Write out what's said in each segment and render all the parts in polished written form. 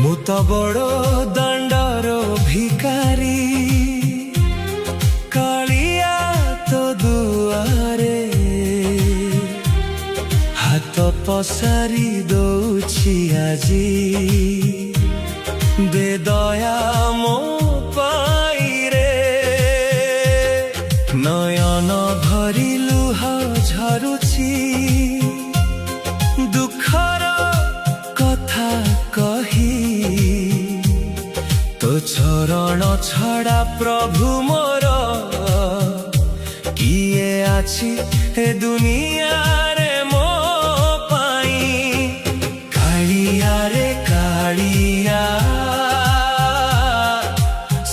ମୁଁ ତ ବଡ଼ ଦଣ୍ଡର ଭିକାରୀ, କାଳିଆ ତୋ ଦୁଆରେ ହାତ ପସାରି ଦଉଛି ଆଜି। ବେଦୟା ମୋ ପାଇରେ, ନୟନ ଭରି ଲୁହ ଝରୁଛି। ଦୁଃଖର କଥା କହି ତୋ ଚରଣ ଛଡ଼ା ପ୍ରଭୁ ମୋର କିଏ ଅଛି ଏ ଦୁନିଆରେ ମୋ ପାଇଁ। କାଳିଆ ରେ କାଳିଆ,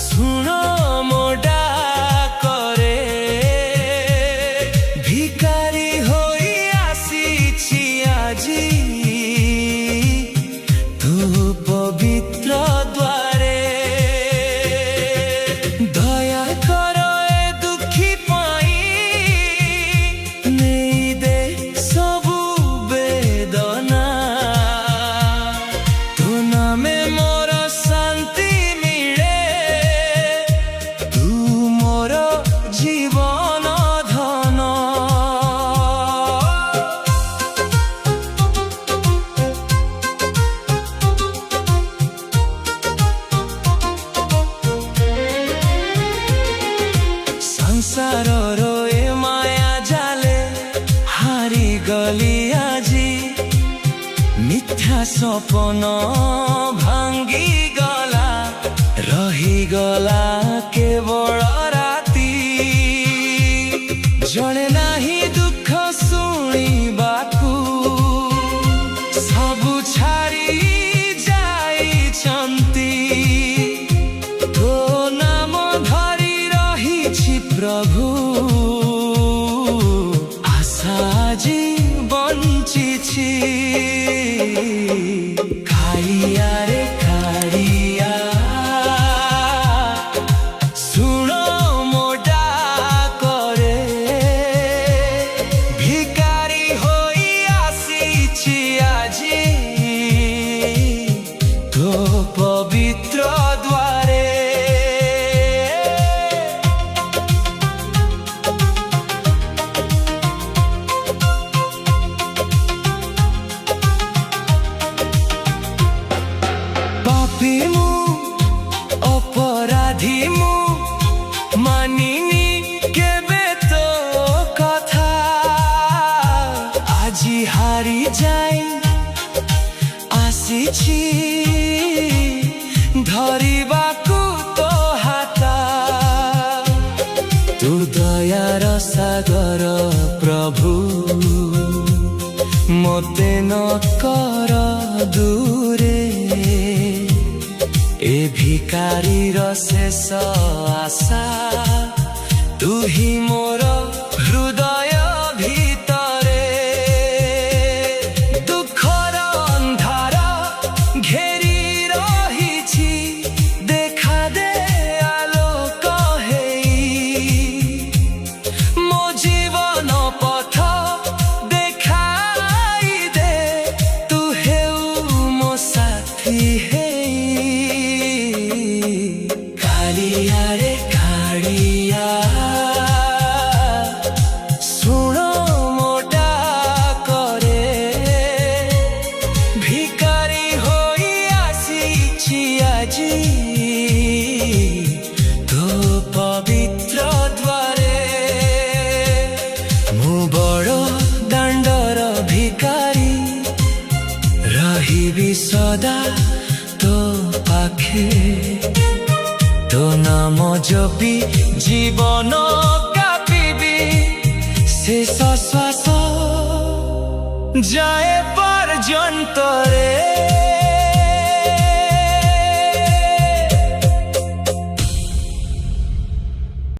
ଶୁଣ ମୋ ଡାକରେ। ଭିକାରୀ ହୋଇ ଆସିଛି ଆଜି ତୋ ପବିତ୍ର ଦ୍ୱାରେ। ଦୟା କର ଏ ଦୁଃଖୀ ପାଇଁ, ନେଇ ଦେ ସବୁ ବେଦନା। ତୋ ନାମେ ମୋର ଶାନ୍ତି ମିଳେ, ତୁ ମୋର ଜୀବନ ଧନ। ସଂସାରର ଏ ମାୟା ଜାଲେ ହାରିଗଲି ଆଜି। ମିଥ୍ୟା ସପନ ଭାଙ୍ଗିଗଲା, ରହିଗଲା କେବଳ ରାତି। ଜଣେ ନାହିଁ ଦୁଃଖ ଶୁଣିବାକୁ, ସବୁ ଛାଡ଼ି ଯାଇଛନ୍ତି। ତୋ ନାମ ଧରି ରହିଛି ପ୍ରଭୁ, ଆଶା ଆଜି ବଞ୍ଚିଛି। କାଳିଆ ରେ କାଳିଆ, ଶୁଣ ମୋ ଡାକରେ। ଭିକାରୀ ହୋଇ ଆସିଛି ଆଜି ତୋ ପବିତ୍ର ଦ୍ୱାରେ। ପାପୀ ମୁଁ, ଅପରାଧୀ ମୁଁ, ମାନିନି କେବେ ତୋ କଥା। ଆଜି ହାରି ଯାଇ ଆସିଛି ଧରିବାକୁ ତୋ ହାତ। ତୁ ଦୟାର ସାଗର ପ୍ରଭୁ, ମୋତେ ନ କର ଦୂରେ। ଏ ଭିକାରୀର ଶେଷ ଆଶା, ତୁ ହିଁ ମୋର ହୃଦୟ ଭିତରେ। ଦୁଃଖର ଅନ୍ଧାର ଘେରି ରହିଛି, ଦେଖା ଦେ ଆଲୋକ ହେଇ। ମୋ ଜୀବନ ପଥ ଦେଖାଇ ଦେ, ତୁ ହେଉ ମୋ ସାଥୀ ହେଇ। କାଳିଆ ରେ କାଳିଆ, ଶୁଣ ମୋ ଡାକରେ। ଭିକାରୀ ହୋଇ ଆସିଛି ଆଜି ତୋ ପବିତ୍ର ଦ୍ୱାରେ। ମୁଁ ବଡ଼ ଦାଣ୍ଡର ଭିକାରୀ, ରହିବି ସଦା ତୋ ପାଖେ। ତୋ ନାମ জপি জীবন কাপিবি শেষ শ্বাস যায় পর্যন্ত রে।